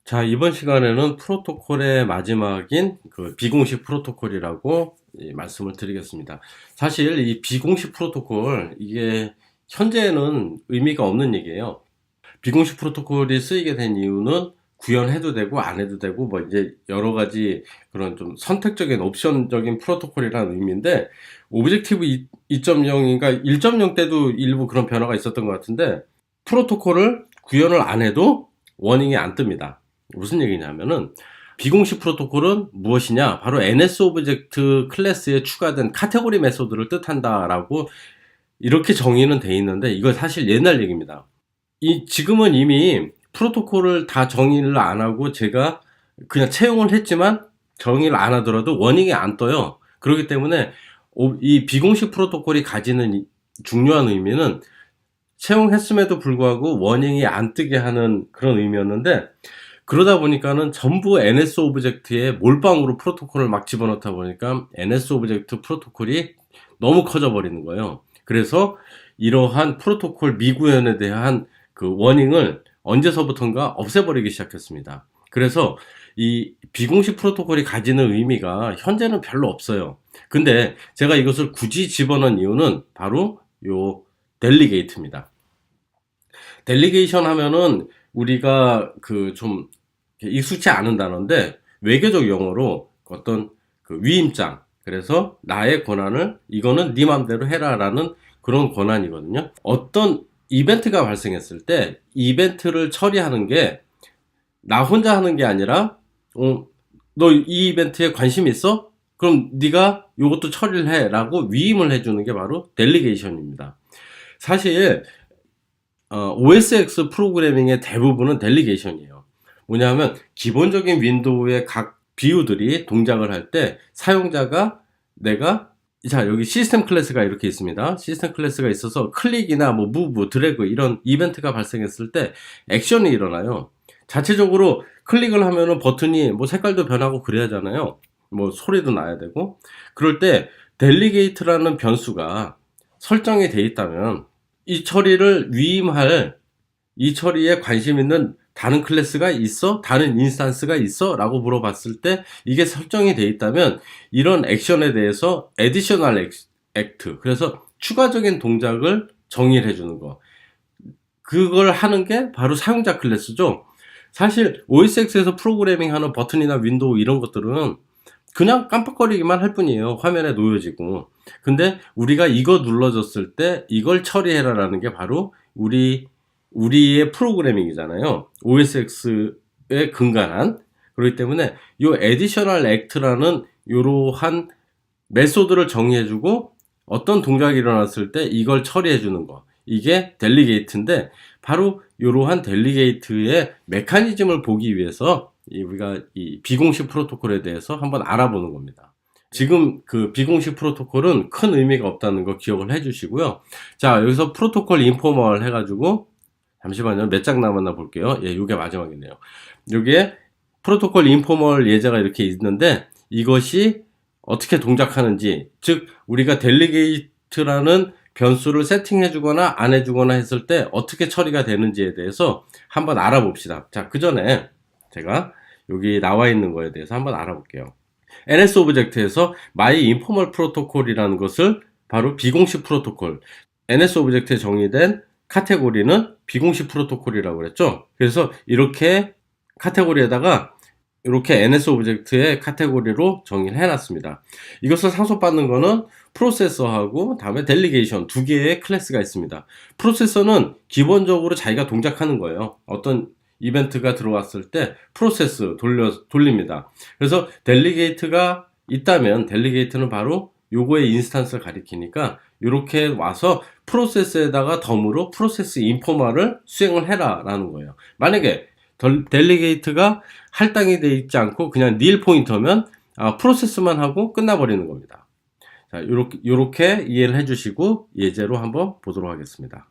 자, 이번 시간에는 프로토콜의 마지막인 그 비공식 프로토콜이라고 말씀을 드리겠습니다. 사실 이 비공식 프로토콜, 이게 현재는 의미가 없는 얘기예요. 비공식 프로토콜이 쓰이게 된 이유는 구현해도 되고 안 해도 되고 뭐 이제 여러 가지 그런 좀 선택적인 옵션적인 프로토콜이라는 의미인데, 오브젝티브 2.0인가 1.0 때도 일부 그런 변화가 있었던 것 같은데, 프로토콜을 구현을 안 해도 워닝이 안 뜹니다. 무슨 얘기냐면은, 비공식 프로토콜은 무엇이냐? 바로 NS 오브젝트 클래스에 추가된 카테고리 메소드를 뜻한다라고 이렇게 정의는 돼 있는데, 이거 사실 옛날 얘기입니다. 지금은 이미 프로토콜을 다 정의를 안 하고 제가 그냥 채용을 했지만 정의를 안 하더라도 워닝이 안 떠요. 그렇기 때문에 이 비공식 프로토콜이 가지는 중요한 의미는 채용했음에도 불구하고 워닝이 안 뜨게 하는 그런 의미였는데, 그러다 보니까는 전부 NS 오브젝트에 몰빵으로 프로토콜을 막 집어넣다 보니까 NS 오브젝트 프로토콜이 너무 커져 버리는 거예요. 그래서 이러한 프로토콜 미구현에 대한 그 워닝을 언제서부턴가 없애버리기 시작했습니다. 그래서 이 비공식 프로토콜이 가지는 의미가 현재는 별로 없어요. 근데 제가 이것을 굳이 집어넣은 이유는 바로 요 델리게이트입니다. 델리게이션 하면은 우리가 그 좀 익숙치 않은 단어인데, 외교적 용어로 어떤 그 위임장, 그래서 나의 권한을 이거는 네 맘대로 해라라는 그런 권한이거든요. 어떤 이벤트가 발생했을 때 이벤트를 처리하는 게 나 혼자 하는 게 아니라, 너 이 이벤트에 관심 있어? 그럼 네가 이것도 처리를 해라고 위임을 해주는 게 바로 델리게이션입니다. 사실 OSX 프로그래밍의 대부분은 델리게이션이에요. 뭐냐면 기본적인 윈도우의 각 비유들이 동작을 할 때 사용자가 여기 시스템 클래스가 이렇게 있습니다. 시스템 클래스가 있어서 클릭이나 뭐 무브, 드래그 이런 이벤트가 발생했을 때 액션이 일어나요. 자체적으로 클릭을 하면은 버튼이 뭐 색깔도 변하고 그래야 하잖아요. 뭐 소리도 나야 되고. 그럴 때 델리게이트라는 변수가 설정이 돼 있다면, 이 처리를 위임할, 이 처리에 관심 있는 다른 클래스가 있어? 다른 인스탄스가 있어? 라고 물어봤을 때 이게 설정이 돼 있다면 이런 액션에 대해서 additional act, 그래서 추가적인 동작을 정의를 해주는 거, 그걸 하는 게 바로 사용자 클래스죠. 사실 OSX에서 프로그래밍 하는 버튼이나 윈도우 이런 것들은 그냥 깜빡거리기만 할 뿐이에요. 화면에 놓여지고. 근데 우리가 이거 눌러줬을 때 이걸 처리해라 라는 게 바로 우리의 프로그래밍이잖아요. OSX에 근간한. 그렇기 때문에 이 additional act라는 이러한 메소드를 정의해주고 어떤 동작이 일어났을 때 이걸 처리해주는 거, 이게 델리게이트인데, 바로 이러한 델리게이트의 메커니즘을 보기 위해서 우리가 이 비공식 프로토콜에 대해서 한번 알아보는 겁니다. 지금 그 비공식 프로토콜은 큰 의미가 없다는 거 기억을 해주시고요. 자, 여기서 프로토콜 인포멀 해가지고, 잠시만요, 몇 장 남았나 볼게요. 예, 요게 마지막이네요. 요게 프로토콜 인포멀 예제가 이렇게 있는데, 이것이 어떻게 동작하는지, 즉 우리가 델리게이트라는 변수를 세팅해주거나 안 해주거나 했을 때 어떻게 처리가 되는지에 대해서 한번 알아봅시다. 자, 그 전에 제가 여기 나와 있는 거에 대해서 한번 알아볼게요. NS 오브젝트에서 My Informal Protocol이라는 것을 바로 비공식 프로토콜, NS 오브젝트에 정의된 카테고리는 비공식 프로토콜이라고 그랬죠. 그래서 이렇게 카테고리에다가 이렇게 NS 오브젝트의 카테고리로 정의를 해놨습니다. 이것을 상속받는 거는 프로세서하고 다음에 델리게이션 두 개의 클래스가 있습니다. 프로세서는 기본적으로 자기가 동작하는 거예요. 어떤 이벤트가 들어왔을 때 프로세스 돌립니다. 그래서 델리게이트가 있다면 델리게이트는 바로 요거의 인스탄스를 가리키니까 이렇게 와서 프로세스에다가 덤으로 프로세스 인포멀을 수행을 해라 라는 거예요. 만약에 델리게이트가 할당이 되어 있지 않고 그냥 nil 포인터면 프로세스만 하고 끝나버리는 겁니다. 자, 요렇게 이해를 해주시고 예제로 한번 보도록 하겠습니다.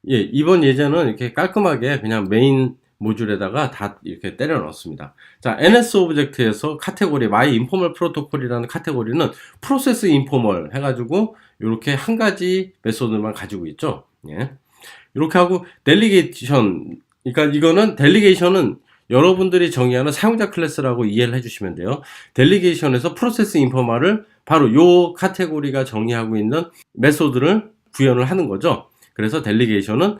예, 이번 예제는 이렇게 깔끔하게 그냥 메인 모듈에다가 다 이렇게 때려 넣었습니다. 자, NS 오브젝트에서 카테고리 My Informal Protocol이라는 카테고리는 프로세스 인포멀 해가지고 이렇게 한 가지 메소드만 가지고 있죠. 예. 이렇게 하고 델리게이션, 그러니까 이거는 델리게이션은 여러분들이 정의하는 사용자 클래스라고 이해를 해주시면 돼요. 델리게이션에서 프로세스 인포마를 바로 요 카테고리가 정의하고 있는 메소드를 구현을 하는 거죠. 그래서 델리게이션은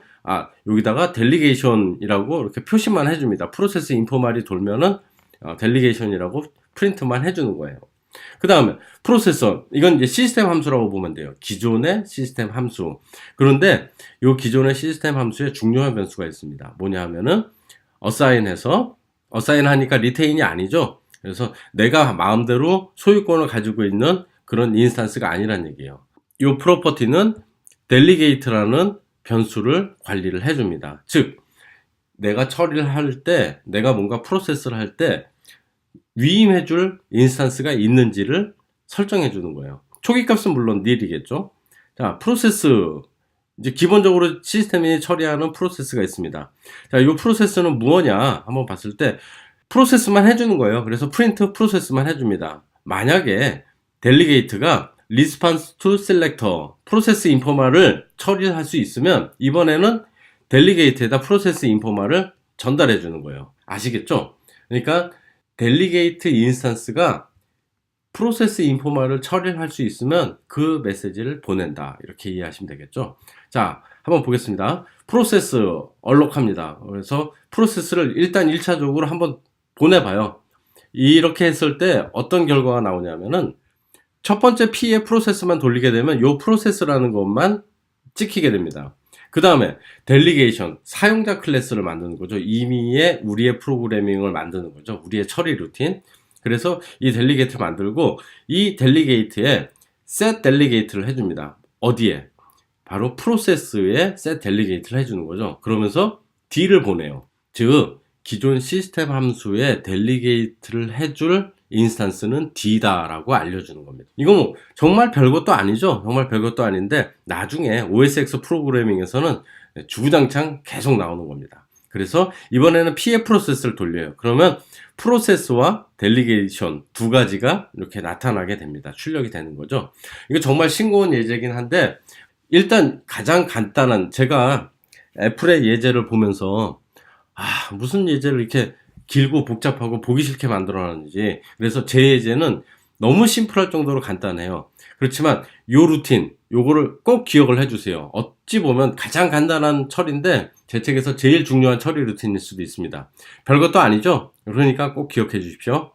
여기다가 델리게이션이라고 이렇게 표시만 해줍니다. 프로세스 인포말이 돌면은 델리게이션이라고 프린트만 해주는 거예요. 그 다음에 프로세서, 이건 이제 시스템 함수라고 보면 돼요. 기존의 시스템 함수. 그런데 이 기존의 시스템 함수에 중요한 변수가 있습니다. 뭐냐 하면은 어사인해서, 어사인 하니까 리테인이 아니죠. 그래서 내가 마음대로 소유권을 가지고 있는 그런 인스턴스가 아니란 얘기예요. 이 프로퍼티는 델리게이트라는 변수를 관리를 해줍니다. 즉 내가 처리를 할 때, 내가 뭔가 프로세스를 할 때 위임해줄 인스턴스가 있는지를 설정해 주는 거예요. 초기 값은 물론 nil이겠죠. 자, 프로세스, 이제 기본적으로 시스템이 처리하는 프로세스가 있습니다. 자, 이 프로세스는 무엇냐 한번 봤을 때 프로세스만 해주는 거예요. 그래서 프린트 프로세스만 해줍니다. 만약에 델리게이트가 response to selector 프로세스 인포마를 처리할 수 있으면 이번에는 델리게이트에다 프로세스 인포마를 전달해 주는 거예요. 아시겠죠? 그러니까 델리게이트 인스턴스가 프로세스 인포마를 처리할 수 있으면 그 메시지를 보낸다. 이렇게 이해하시면 되겠죠. 자, 한번 보겠습니다. 프로세스 얼록합니다. 그래서 프로세스를 일단 1차적으로 한번 보내봐요. 이렇게 했을 때 어떤 결과가 나오냐면은 첫 번째 P의 프로세스만 돌리게 되면 이 프로세스라는 것만 찍히게 됩니다. 그 다음에 델리게이션, 사용자 클래스를 만드는 거죠. 이미의 우리의 프로그래밍을 만드는 거죠. 우리의 처리 루틴. 그래서 이 델리게이트를 만들고 이 델리게이트에 set 델리게이트를 해줍니다. 어디에? 바로 프로세스에 set 델리게이트를 해주는 거죠. 그러면서 D를 보내요. 즉 기존 시스템 함수에 델리게이트를 해줄 인스턴스는 D다라고 알려주는 겁니다. 이거 뭐 정말 별것도 아니죠. 정말 별것도 아닌데 나중에 OSX 프로그래밍에서는 주구장창 계속 나오는 겁니다. 그래서 이번에는 P의 프로세스를 돌려요. 그러면 프로세스와 델리게이션 두 가지가 이렇게 나타나게 됩니다. 출력이 되는 거죠. 이거 정말 싱거운 예제긴 한데 일단 가장 간단한, 제가 애플의 예제를 보면서 무슨 예제를 이렇게 길고 복잡하고 보기 싫게 만들어놨는지, 그래서 제 예제는 너무 심플할 정도로 간단해요. 그렇지만 요 루틴, 요거를 꼭 기억을 해주세요. 어찌 보면 가장 간단한 처리인데 제 책에서 제일 중요한 처리 루틴일 수도 있습니다. 별것도 아니죠? 그러니까 꼭 기억해 주십시오.